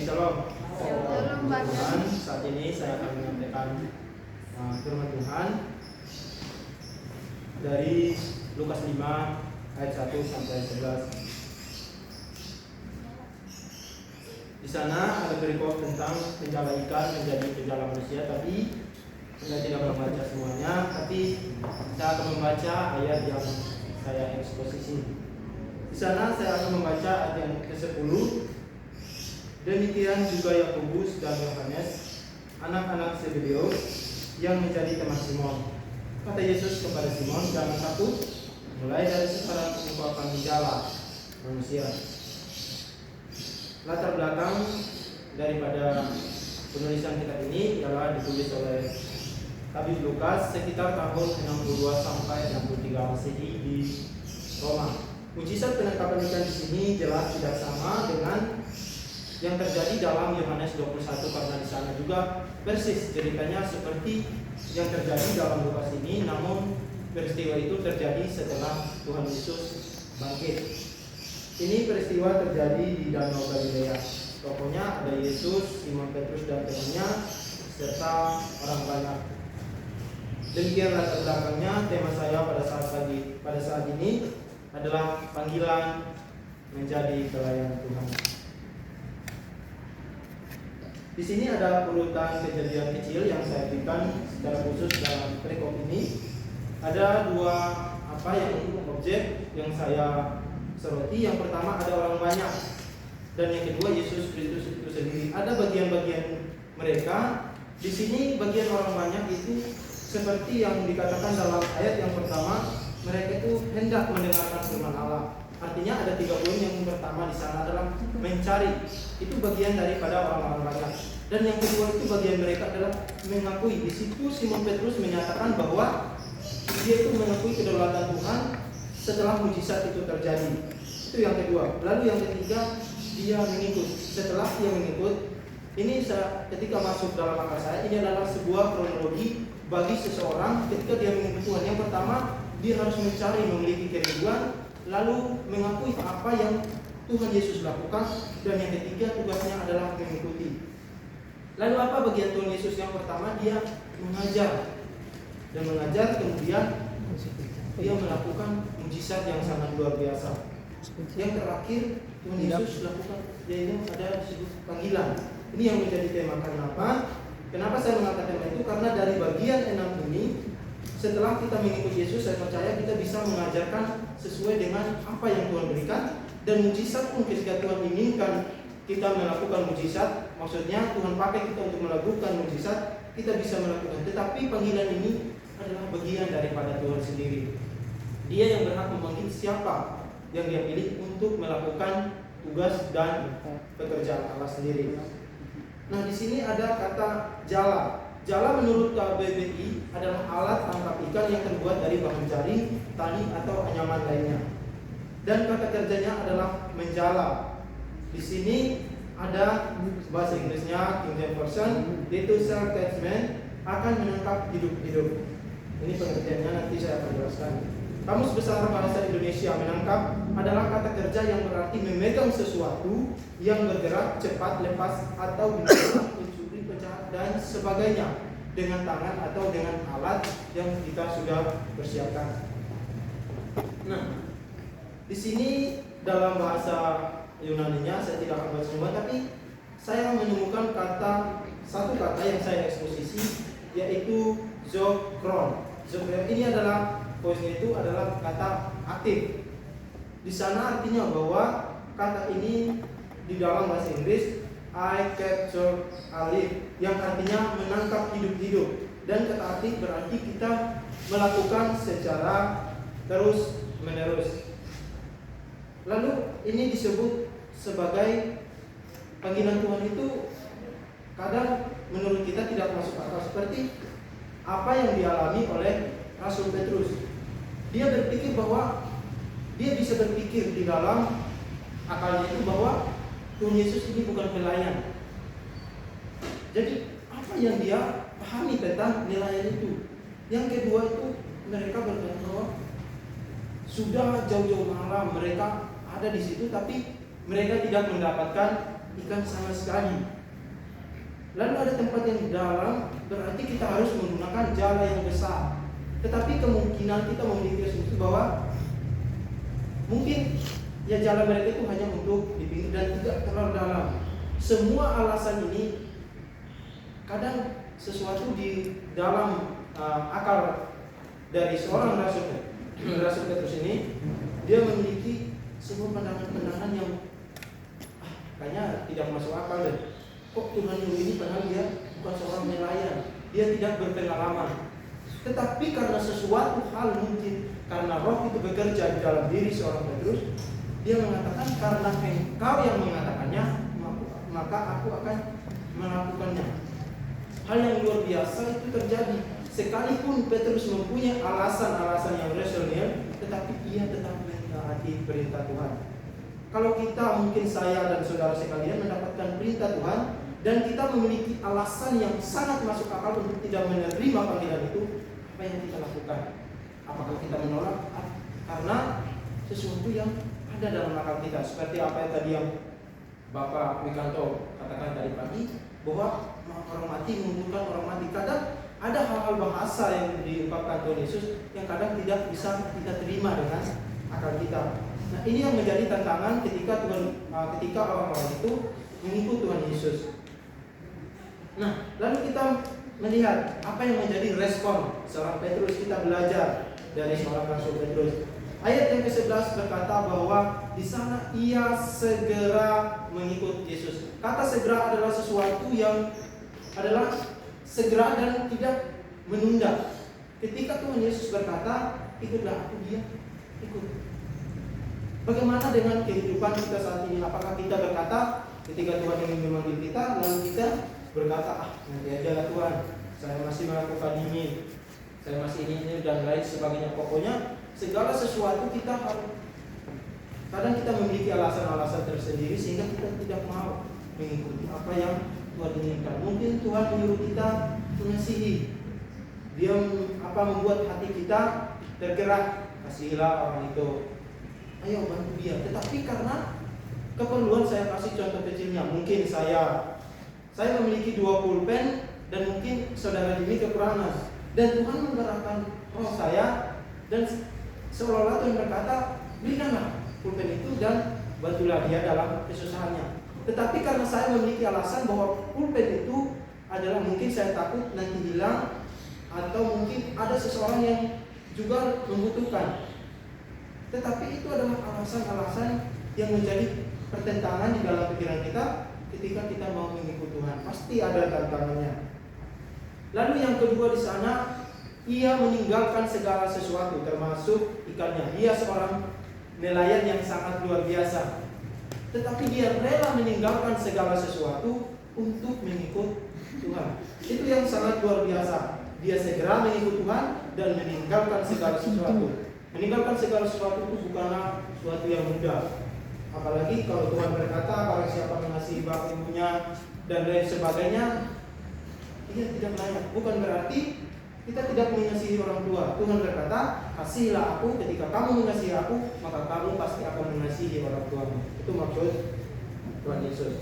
Shalom. Shalom, Pak. Tuhan, saat ini saya akan menyampaikan firman Tuhan dari Lukas 5 ayat 1 sampai 11. Di sana ada perikop tentang penjala ikan menjadi penjala manusia, tapi saya tidak membaca semuanya, tapi saya akan membaca ayat yang saya eksposisi. Di sana saya akan membaca ayat yang ke-10. Demikian juga Yakobus dan Yohanes, anak-anak Zebedeus yang menjadi teman Simon. Kata Yesus kepada Simon, jangan takut, mulai dari sekarang engkau akan menjala manusia. Latar belakang daripada penulisan kitab ini adalah ditulis oleh Tabib Lukas sekitar tahun 62 sampai 63 Masehi di Roma. Mujizat penangkapan ikan di sini jelas tidak sama dengan yang terjadi dalam Yohanes 21, karena di sana juga persis ceritanya seperti yang terjadi dalam Lukas ini, namun peristiwa itu terjadi setelah Tuhan Yesus bangkit. Ini peristiwa terjadi di Danau Galilea. Pokoknya ada Yesus, Simon Petrus dan temannya serta orang banyak. Demikian latar belakangnya. Tema saya pada saat ini adalah panggilan menjadi pelayan Tuhan. Di sini ada urutan kejadian kecil yang saya berikan secara khusus dalam perikop ini. Ada dua objek yang saya soroti. Yang pertama ada orang banyak, dan yang kedua Yesus Kristus itu sendiri. Ada bagian-bagian mereka. Di sini bagian orang banyak itu seperti yang dikatakan dalam ayat yang pertama, mereka itu hendak mendengarkan firman Allah. Artinya ada 3 poin. Yang pertama di sana adalah mencari. Itu bagian daripada orang-orang banyak. Dan yang kedua itu bagian mereka adalah mengakui. Di situ Simon Petrus menyatakan bahwa dia itu mengakui kedaulatan Tuhan setelah mujizat itu terjadi. Itu yang kedua. Lalu yang ketiga, dia mengikut. Setelah dia mengikut, ini ketika masuk dalam akal saya, ini adalah sebuah kronologi bagi seseorang ketika dia mengikut Tuhan. Yang pertama, dia harus mencari, memiliki kerinduan, lalu mengakui apa yang Tuhan Yesus lakukan, dan yang ketiga tugasnya adalah mengikuti. Lalu apa bagian Tuhan Yesus? Yang pertama, dia mengajar, dan mengajar kemudian dia melakukan mujizat yang sangat luar biasa. Yang terakhir Tuhan Yesus lakukan, yaitu ada disebut panggilan. Ini yang menjadi tema. Kenapa saya mengatakan itu? Karena dari bagian 6 ini, setelah kita mengikuti Yesus, saya percaya kita bisa mengajarkan sesuai dengan apa yang Tuhan berikan. Dan mujizat pun ketika Tuhan inginkan kita melakukan mujizat, maksudnya Tuhan pakai kita untuk melakukan mujizat, kita bisa melakukan. Tetapi panggilan ini adalah bagian daripada Tuhan sendiri. Dia yang berhak memanggil siapa yang dia pilih untuk melakukan tugas dan pekerjaan Allah sendiri. Nah, di sini ada kata jala. Jala menurut KBBI adalah alat tangkap ikan yang terbuat dari bahan jaring, tali atau anyaman lainnya. Dan kata kerjanya adalah menjala. Di sini ada bahasa Inggrisnya King James Version, yaitu self catchment, akan menangkap hidup-hidup. Ini pengertiannya nanti saya akan jelaskan. Kamus Besar Bahasa Indonesia menangkap adalah kata kerja yang berarti memegang sesuatu yang bergerak cepat, lepas atau menangkap, mencuri, pecah dan sebagainya dengan tangan atau dengan alat yang kita sudah persiapkan. Nah, di sini dalam bahasa Yunaninya saya tidak akan bahas semua, tapi saya menemukan satu kata yang saya eksposisi, yaitu zokron. Zokron ini adalah poinnya itu adalah kata aktif. Di sana artinya bahwa kata ini di dalam bahasa Inggris I capture alive, yang artinya menangkap hidup-hidup. Dan kata aktif berarti kita melakukan secara terus menerus. Lalu ini disebut sebagai panggilan Tuhan itu kadang menurut kita tidak masuk akal, seperti apa yang dialami oleh Rasul Petrus. Dia berpikir bahwa dia bisa berpikir di dalam akalnya itu bahwa Tuhan Yesus ini bukan pelayan. Jadi apa yang dia pahami tentang pelayan itu? Yang kedua itu mereka berkata bahwa sudah jauh-jauh malam mereka ada di situ, tapi mereka tidak mendapatkan ikan sama sekali. Lalu ada tempat yang dalam, berarti kita harus menggunakan jala yang besar. Tetapi kemungkinan kita memiliki asumsi bahwa mungkin ya jala mereka itu hanya untuk di pinggir dan tidak terlalu dalam. Semua alasan ini kadang sesuatu di dalam akal dari seorang Rasul Petrus ini, dia memiliki sebuah pandangan-pandangan yang kayaknya tidak masuk akal deh. Kok Tuhan nyuruh ini padahal dia bukan seorang nelayan, dia tidak berpengalaman. Tetapi karena sesuatu hal mungkin karena roh itu bekerja di dalam diri seorang Petrus, dia mengatakan karena engkau yang mengatakannya, maka aku akan melakukannya. Hal yang luar biasa itu terjadi. Sekalipun Petrus mempunyai alasan-alasan yang rasional, tetapi ia tetap mentaati perintah Tuhan. Kalau kita, mungkin saya dan saudara sekalian mendapatkan perintah Tuhan dan kita memiliki alasan yang sangat masuk akal untuk tidak menerima panggilan itu, apa yang kita lakukan? Apakah kita menolak? Karena sesuatu yang ada dalam akal kita, seperti apa yang tadi yang Bapak Wikanto katakan tadi pagi, bahwa orang mati mengumpulkan orang mati. Kadang ada hal-hal bahasa yang diungkapkan Tuhan Yesus yang kadang tidak bisa kita terima dengan akal kita. Nah, ini yang menjadi tantangan ketika orang-orang itu mengikut Tuhan Yesus. Nah, lalu kita melihat apa yang menjadi respon seorang Petrus. Kita belajar dari seorang Rasul Petrus. Ayat yang ke-11 berkata bahwa di sana ia segera mengikut Yesus. Kata segera adalah sesuatu yang adalah segera dan tidak menunda. Ketika Tuhan Yesus berkata, ikutlah aku, dia ikut. Bagaimana dengan kehidupan kita saat ini? Apakah kita berkata ketika Tuhan ingin memanggil kita, lalu kita berkata, nanti aja lah Tuhan, saya masih melakukan ini, saya masih ini dan lain sebagainya. Pokoknya segala sesuatu kita harus. Kadang kita memiliki alasan-alasan tersendiri sehingga kita tidak mau mengikuti apa yang Tuhan inginkan. Mungkin Tuhan menyuruh kita mengasihi, dia membuat hati kita tergerak, kasihilah orang itu, ayo bantu dia. Tetapi karena keperluan, saya kasih contoh kecilnya. Mungkin saya memiliki 2 pulpen dan mungkin saudara ini kekurangan, dan Tuhan menggerakkan roh saya dan seolah-olah Tuhan berkata, berikanlah pulpen itu dan bantulah dia dalam kesusahannya. Tetapi karena saya memiliki alasan bahwa pulpen itu adalah mungkin saya takut nanti hilang, atau mungkin ada seseorang yang juga membutuhkan. Tetapi itu adalah alasan-alasan yang menjadi pertentangan di dalam pikiran kita ketika kita mau mengikut Tuhan. Pasti ada tantangannya. Lalu yang kedua di sana, ia meninggalkan segala sesuatu termasuk ikannya. Dia seorang nelayan yang sangat luar biasa. Tetapi dia rela meninggalkan segala sesuatu untuk mengikut Tuhan. Itu yang sangat luar biasa. Dia segera mengikut Tuhan dan meninggalkan segala sesuatu. Meninggalkan segala sesuatu itu bukanlah sesuatu yang mudah. Apalagi kalau Tuhan berkata, barang siapa mengasihi bapak ibunya dan lain sebagainya, dia tidak layak. Bukan berarti kita tidak mengasihi orang tua. Tuhan berkata, kasihilah aku, ketika kamu mengasihi aku, maka kamu pasti akan mengasihi orang tuamu. Itu maksud Tuhan Yesus.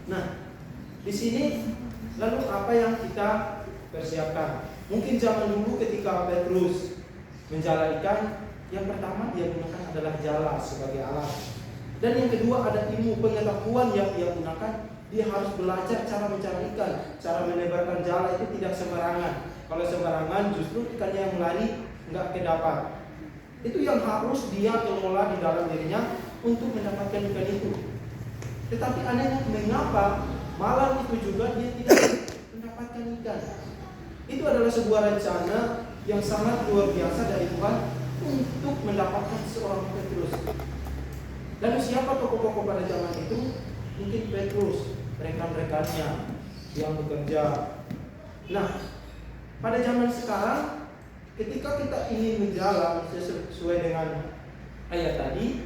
Nah, di sini lalu apa yang kita persiapkan? Mungkin zaman dulu ketika Petrus menjala ikan, yang pertama dia gunakan adalah jala sebagai alat. Dan yang kedua ada ilmu pengetahuan yang dia gunakan. Dia harus belajar cara mencari ikan, cara menebarkan jala itu tidak sembarangan. Kalau sembarangan justru ikannya yang lari nggak kedapat. Itu yang harus dia kelola di dalam dirinya untuk mendapatkan ikan itu. Tetapi anehnya, mengapa malam itu juga dia tidak mendapatkan ikan? Itu adalah sebuah rencana yang sangat luar biasa dari Tuhan untuk mendapatkan seorang Petrus. Lalu siapa tokoh-tokoh pada zaman itu? Mungkin Petrus, rekan-rekannya yang bekerja. Nah, pada zaman sekarang, ketika kita ingin berjalan sesuai dengan ayat tadi,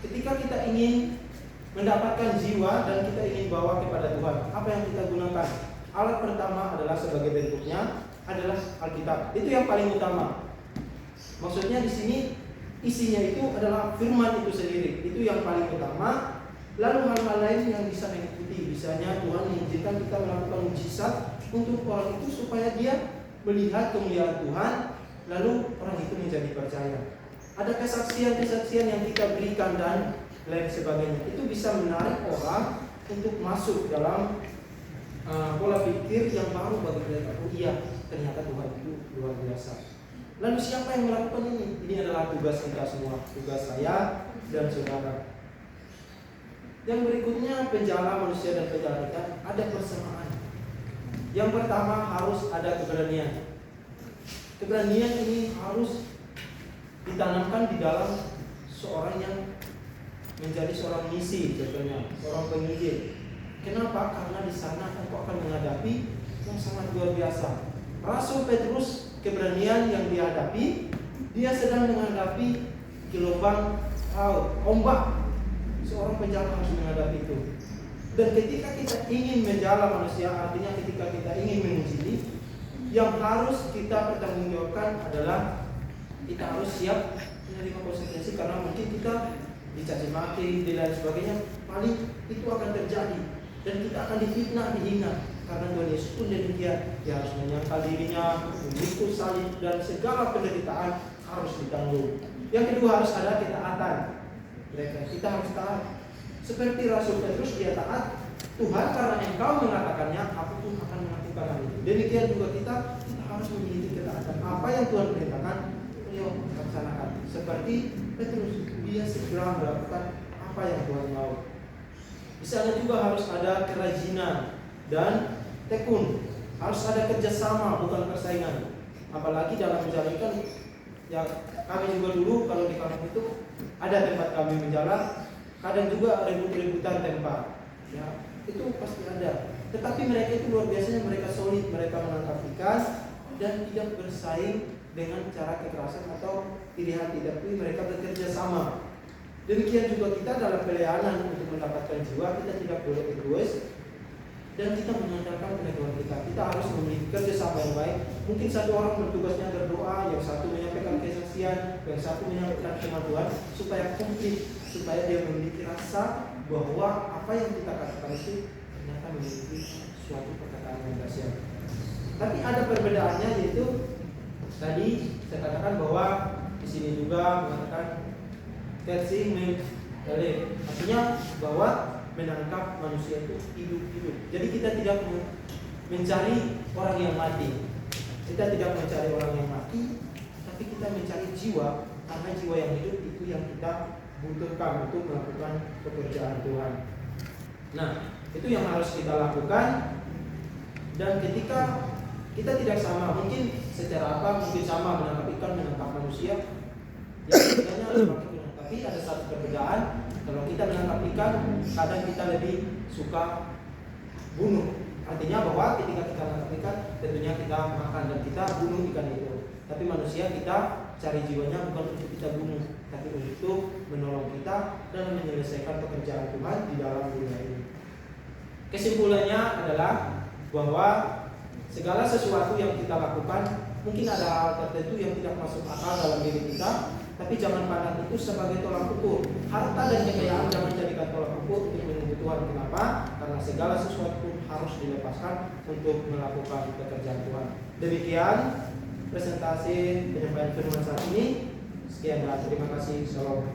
ketika kita ingin mendapatkan jiwa dan kita ingin bawa kepada Tuhan, apa yang kita gunakan? Alat pertama adalah sebagai bentuknya adalah Alkitab. Itu yang paling utama. Maksudnya di sini isinya itu adalah firman itu sendiri. Itu yang paling utama. Lalu hal-hal lain yang bisa mengikuti untuk orang itu supaya dia melihat kemuliaan Tuhan, lalu orang itu menjadi percaya. Ada kesaksian-kesaksian yang kita berikan dan lain sebagainya. Itu bisa menarik orang untuk masuk dalam pola pikir yang baru bagi mereka. Oh iya, ternyata Tuhan itu luar biasa. Lalu siapa yang melakukan ini? Ini adalah tugas kita semua, tugas saya dan saudara. Yang berikutnya, penjala manusia dan penjala ikan ada persamaan. Yang pertama, harus ada keberanian. Keberanian ini harus ditanamkan di dalam seorang yang menjadi seorang misi, contohnya seorang penginjil. Kenapa? Karena di sana engkau akan menghadapi yang sangat luar biasa. Rasul Petrus, keberanian yang dihadapi, dia sedang menghadapi gelombang laut, ombak. Seorang penjala harus menghadapi itu. Dan ketika kita ingin menjala manusia, artinya ketika kita ingin menginjili, yang harus kita pertanggungjawabkan adalah kita harus siap menerima konsekuensi, karena mungkin kita dicaci maki, dan lain sebagainya. Paling itu akan terjadi dan kita akan difitnah, dihina. Karena Tuhan Yesus pun demikian, dia harus menyangkal dirinya, memikul salib, dan segala penderitaan harus ditanggung. Yang kedua, harus ada ketaatan. Kita harus taat. Seperti Rasul Petrus, dia taat. Tuhan, karena engkau mengatakannya, aku pun akan melakukan hal itu. Demikian juga kita harus memiliki ketaatan. Apa yang Tuhan perintahkan, beliau laksanakan. Seperti Petrus, dia segera melakukan apa yang Tuhan mau. Di sana juga harus ada kerajinan dan tekun. Harus ada kerjasama, bukan persaingan. Apalagi dalam menjalankan, ya kami juga dulu kalau di kampung itu ada tempat kami menjalan, kadang juga rebut-rebutan tempat. Ya, itu pasti ada. Tetapi mereka itu luar biasanya, mereka solid, mereka menangkap ikan dan tidak bersaing dengan cara kekerasan atau iri hati, tapi mereka bekerja sama. Demikian juga kita dalam pelayanan untuk mendapatkan jiwa, kita tidak boleh egois dan kita mengandalkan pengetahuan kita. Kita harus memiliki kerjasama yang baik. Mungkin satu orang bertugasnya berdoa, yang satu menyampaikan kesaksian, yang satu menyampaikan firman Tuhan, supaya komplit, supaya dia memiliki rasa bahwa apa yang kita katakan itu ternyata memiliki suatu perkataan yang dahsyat. Tapi ada perbedaannya, yaitu tadi saya katakan bahwa di sini juga mengatakan catching mengalir, artinya bahwa menangkap manusia itu hidup-hidup. Jadi kita tidak mencari orang yang mati. Kita tidak mencari orang yang mati, tapi kita mencari jiwa, karena jiwa yang hidup itu yang kita butuhkan untuk melakukan pekerjaan Tuhan. Nah, itu yang harus kita lakukan. Dan ketika kita tidak sama, mungkin secara apa, mungkin sama menangkap ikan, menangkap manusia, yang sebenarnya tapi ada satu perbedaan. Kalau kita menangkap ikan, kadang kita lebih suka bunuh. Artinya bahwa ketika kita menangkap ikan, tentunya kita makan dan kita bunuh ikan itu. Tapi manusia kita cari jiwanya bukan untuk kita bunuh, tapi untuk menolong kita dan menyelesaikan pekerjaan Tuhan di dalam dunia ini. Kesimpulannya adalah bahwa segala sesuatu yang kita lakukan, mungkin ada hal tertentu yang tidak masuk akal dalam diri kita, tapi jangan pandang itu sebagai tolak ukur. Harta dan kekayaan jangan jadikan tolak ukur untuk menuju Tuhan. Kenapa? Karena segala sesuatu pun harus dilepaskan untuk melakukan pekerjaan Tuhan. Demikian presentasi penyampaian firman saat ini. Sekian dan terima kasih. Shalom.